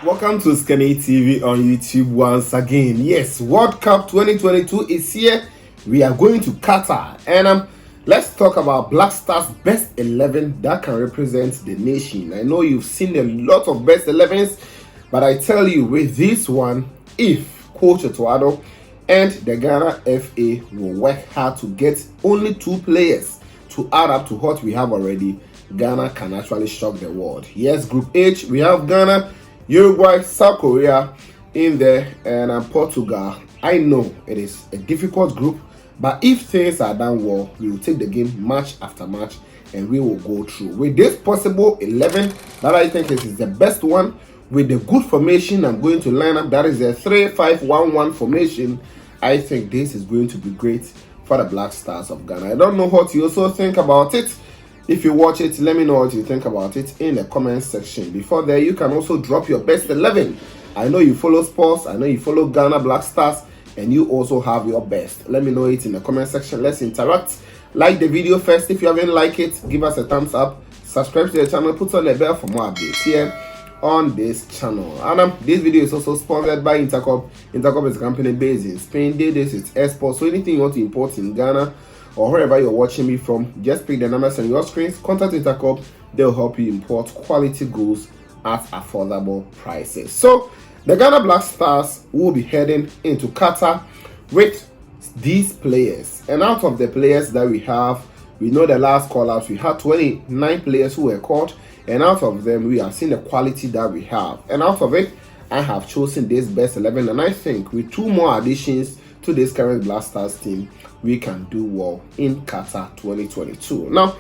Welcome to Skinny TV on YouTube once again. Yes, World Cup 2022 is here. We are going to Qatar, and let's talk about Black Stars best 11 that can represent the nation. I know you've seen a lot of best 11s, but I tell you, with this one, if Coach Eduardo and the Ghana FA will work hard to get only 2 players to add up to what we have already, Ghana can actually shock the world. Yes, Group H, we have Ghana, Uruguay, South Korea in there, and Portugal. I know it is a difficult group, but if things are done well, we will take the game match after match and we will go through. With this possible 11 that I think is the best one, with the good formation I'm going to line up, that is a 3-5-1-1 formation, I think this is going to be great for the Black Stars of Ghana. I don't know what you also think about it. If you watch it, let me know what you think about it in the comment section. Before there, you can also drop your best 11. I know you follow sports, I know you follow Ghana Black Stars, and you also have your best. Let me know it in the comment section. Let's interact. Like the video first. If you haven't liked it, give us a thumbs up. Subscribe to the channel, put on the bell for more updates here on this channel. And this video is also sponsored by Intercop. Intercop is a company based in Spain. They do its export. So anything you want to import in Ghana or wherever you're watching me from, just pick the numbers on your screens, contact Intercop. They'll help you import quality goods at affordable prices. So the Ghana Black Stars will be heading into Qatar with these players, and out of the players that we have, we know the last call-outs, we had 29 players who were called, and out of them we have seen the quality that we have, and out of it I have chosen this best 11, and I think with 2 more additions to this current Black Stars team, we can do well in Qatar 2022. Now,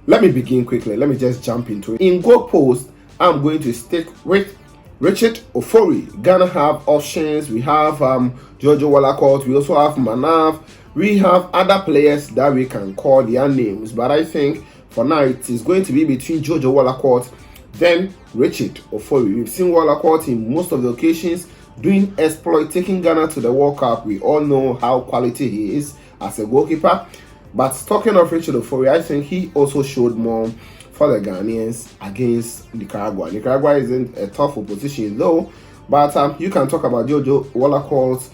let me begin quickly. Let me just jump into it. In goal post, I'm going to stick with Richard Ofori. Ghana have options. We have Jojo Wallacott. We also have Manav. We have other players that we can call their names. But I think for now, it is going to be between Jojo Wallacott then Richard Ofori. We've seen Wallacott in most of the occasions doing exploit, taking Ghana to the World Cup. We all know how quality he is as a goalkeeper. But talking of Richard Ofori, I think he also showed more for the Ghanaians against Nicaragua. Nicaragua isn't a tough opposition though, but you can talk about Jojo Wallacott's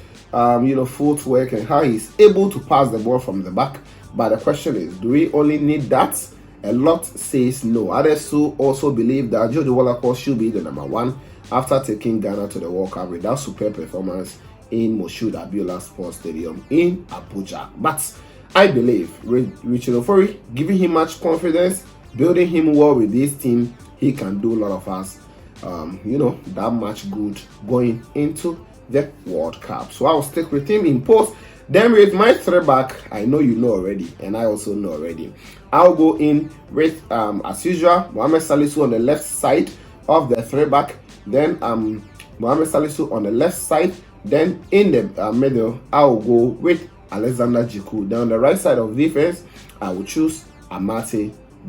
footwork and how he's able to pass the ball from the back. But the question is, do we only need that? A lot says no. Others also believe that Jojo Wallacott should be the number 1 after taking Ghana to the World Cup with that superb performance in Moshood Abiola Sports Stadium in Abuja. But I believe with Richard Ofori, giving him much confidence, building him well with this team, he can do a lot of us, that much good going into the World Cup. So I'll stick with him in post. Then with my 3-back, I know you know already, and I also know already. I'll go in with, as usual, Mohamed Salisu on the left side of the 3-back. Then Mohamed Salisu on the left side. Then in the middle, I'll go with Alexander Jiku. Then on the right side of defense, I will choose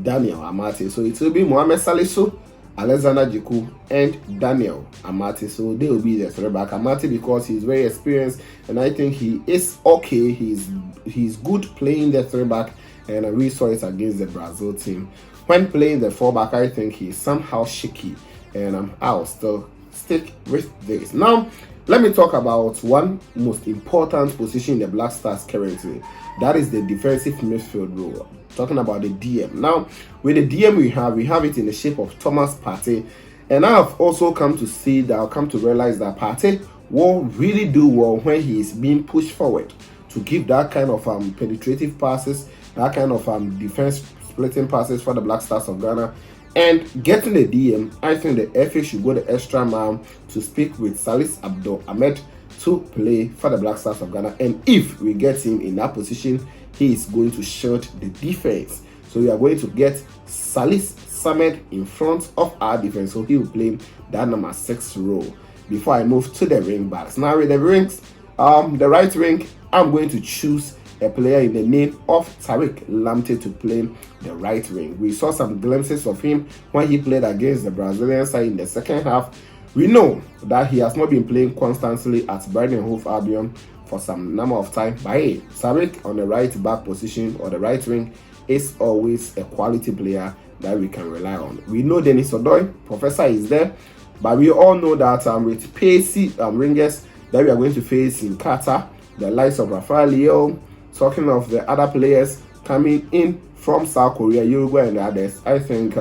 Daniel Amate. So it will be Mohamed Salisu, Alexander Jiku, and Daniel Amate. So they will be the 3-back. Amate, because he's very experienced, and I think he is okay. He's good playing the 3-back, and we saw it against the Brazil team. When playing the 4-back, I think he's somehow shaky, and I'll still stick with this. Now, let me talk about one most important position in the Black Stars currently. That is the defensive midfield role. Talking about the DM. Now, with the DM we have it in the shape of Thomas Partey. And I have also come to realize that Partey will really do well when he is being pushed forward to give that kind of penetrative passes, that kind of defense splitting passes for the Black Stars of Ghana. And getting the DM, I think the FA should go the extra mile to speak with Salis Abdul Ahmed to play for the Black Stars of Ghana. And if we get him in that position, he is going to shield the defense. So we are going to get Salis Samed in front of our defense. So he will play that number 6 role. Before I move to the wing backs. Now with the wings, the right wing, I'm going to choose a player in the name of Tariq Lamptey to play the right wing. We saw some glimpses of him when he played against the Brazilian side in the second half. We know that he has not been playing constantly at Brighton Hove Albion for some number of time. But hey, Tariq on the right back position or the right wing is always a quality player that we can rely on. We know Denis Odoi, Professor is there. But we all know that with pacey ringers that we are going to face in Qatar, the likes of Rafael Leo, talking of the other players coming in from South Korea, Uruguay, and others, I think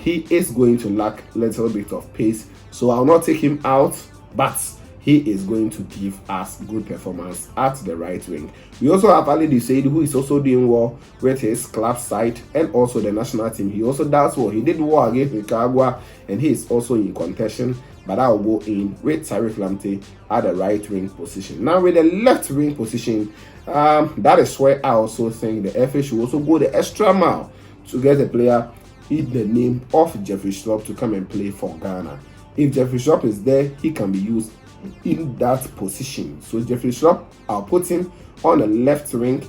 he is going to lack a little bit of pace. So I'll not take him out, but he is going to give us good performance at the right wing. We also have Ali Dusaid, who is also doing well with his club side and also the national team. He also does well. He did well against Nicaragua, and he is also in contention. But I'll go in with Tariq Lamptey at the right wing position. Now with the left wing position, that is where I also think the FA should also go the extra mile to get a player in the name of Jeffrey Schlupp to come and play for Ghana. If Jeffrey Schlupp is there, he can be used in that position. So Jeffrey Schlupp, I'll put him on the left wing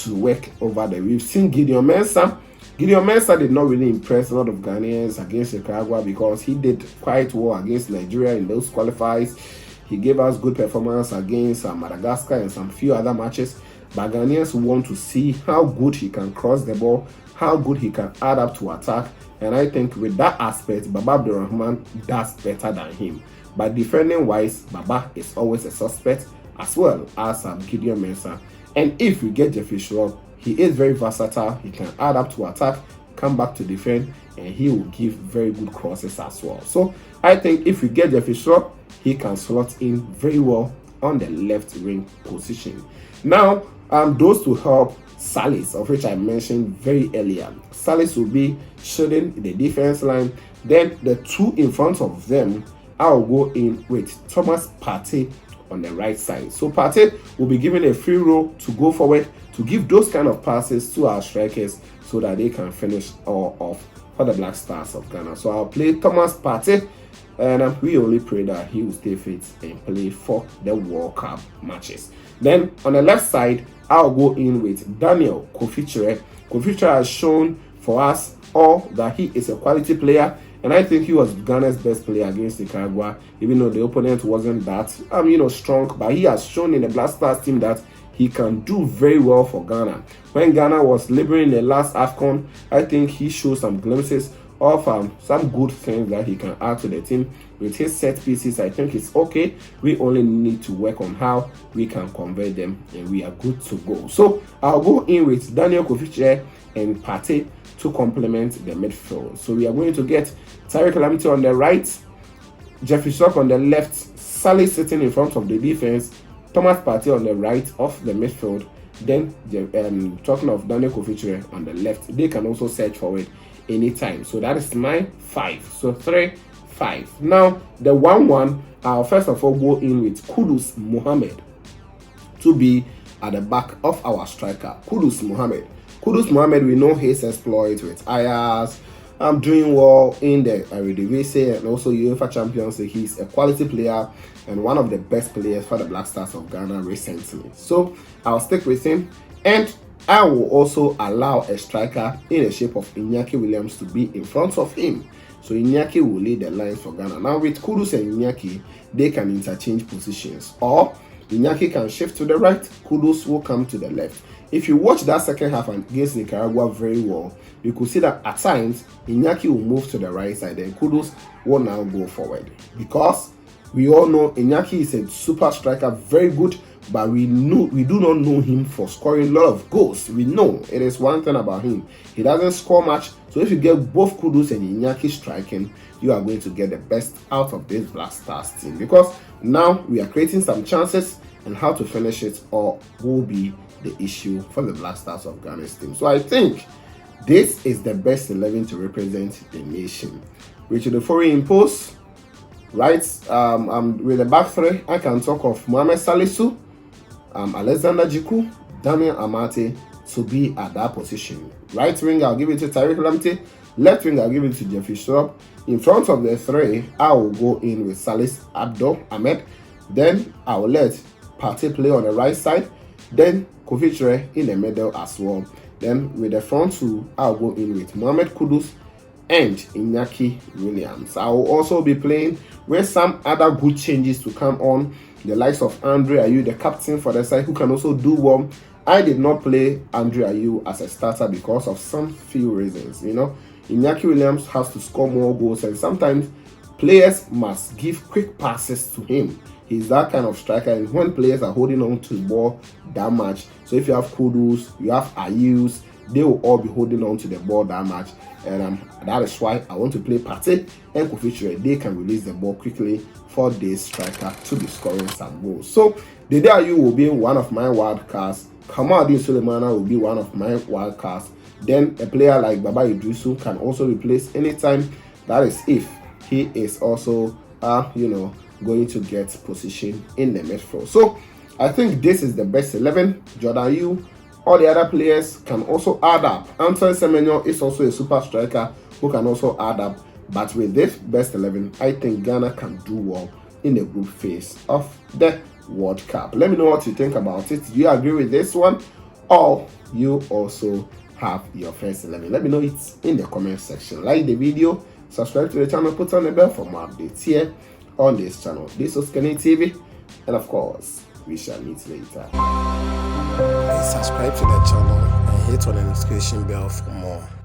to work over there. We've seen Gideon Mensah. Gideon Mensah did not really impress a lot of Ghanaians against Nicaragua because he did quite well against Nigeria in those qualifiers. He gave us good performance against Madagascar and some few other matches. But Ghanaians want to see how good he can cross the ball, how good he can add up to attack. And I think with that aspect, Baba Abdurrahman does better than him. But defending wise, Baba is always a suspect as well as Gideon Mensah. And if we get Jeffrey Schlupp, he is very versatile. He can add up to attack, come back to defend, and he will give very good crosses as well. So I think if we get Jeffrey Schlupp, he can slot in very well on the left wing position. Now, those to help Salis, of which I mentioned very earlier. Salis will be shielding the defense line. Then the two in front of them, I'll go in with Thomas Partey on the right side. So Partey will be given a free role to go forward to give those kind of passes to our strikers so that they can finish all off for the Black Stars of Ghana. So I'll play Thomas Partey, and we only pray that he will stay fit and play for the World Cup matches. Then on the left side, I'll go in with Daniel Kofi. Kofi has shown for us all that he is a quality player. And I think he was Ghana's best player against Nicaragua, even though the opponent wasn't that, strong. But he has shown in the Black Stars team that he can do very well for Ghana. When Ghana was liberating the last AFCON, I think he showed some glimpses of some good things that he can add to the team. With his set pieces, I think it's okay. We only need to work on how we can convert them, and we are good to go. So I'll go in with Daniel Kofi and Partey to complement the midfield. So we are going to get Tariq Lamptey on the right, Jeffrey Schlupp on the left, Sally sitting in front of the defense, Thomas Partey on the right of the midfield. Then talking of Daniel Kofi on the left, they can also search forward anytime. So that is my 5. So 3-5. Now the 1-1, I'll first of all go in with Kudus Mohammed to be at the back of our striker. Kudus Mohammed, we know his exploits with Ajax. I'm doing well in the Eredivisie and also UEFA Champions League. He's a quality player and one of the best players for the Black Stars of Ghana recently. So I'll stick with him, and I will also allow a striker in the shape of Iñaki Williams to be in front of him. So Iñaki will lead the lines for Ghana. Now with Kudus and Iñaki, they can interchange positions, or Iñaki can shift to the right, Kudus will come to the left. If you watch that second half against Nicaragua very well, you could see that at times Iñaki will move to the right side and Kudus will now go forward. Because we all know Iñaki is a super striker, very good, but we do not know him for scoring a lot of goals. We know it is one thing about him. He doesn't score much. So if you get both Kudus and Iñaki striking, you are going to get the best out of this Black Stars team. Because now we are creating some chances, and how to finish it all will be the issue for the Black Stars of Ghana's team. So I think this is the best 11 to represent the nation. Richard Ofori in post, right? With the back three, I can talk of Mohamed Salisu, Alexander Jiku, Damian Amate to be at that position. Right wing, I'll give it to Tariq Lamptey. Left wing, I'll give it to Jeffrey Schlupp. In front of the three, I will go in with Salis Abdul Ahmed. Then I will let Partey play on the right side. Then Kofi in the middle as well. Then with the front two, I'll go in with Mohamed Kudus and Iñaki Williams. I will also be playing with some other good changes to come on. The likes of Andre Ayew, the captain for the side, who can also do well. I did not play Andre Ayew as a starter because of some few reasons. Iñaki Williams has to score more goals, and sometimes Players must give quick passes to him. He's that kind of striker, and when players are holding on to the ball that much, so if you have Kudus, you have Ayus, they will all be holding on to the ball that much, and that is why I want to play Partey and Kofi. They can release the ball quickly for this striker to be scoring some goals. So the day you will be one of my wild cards. Kamaldeen Sulemana will be one of my wild cards. Then a player like Baba Idrisu can also replace anytime. That is if he is also going to get position in the midfield. So I think this is the best 11. Jordan Ayew, all the other players can also add up. Antoine Semenyo is also a super striker who can also add up. But with this best 11, I think Ghana can do well in the group phase of the World Cup. Let me know what you think about it. Do you agree with this one, or you also have your first 11? Let me know it in the comment section. Like the video, subscribe to the channel, put on the bell for more updates here on this channel. This was Kenny TV, and of course, we shall meet later. Please subscribe to the channel and hit on the notification bell for more.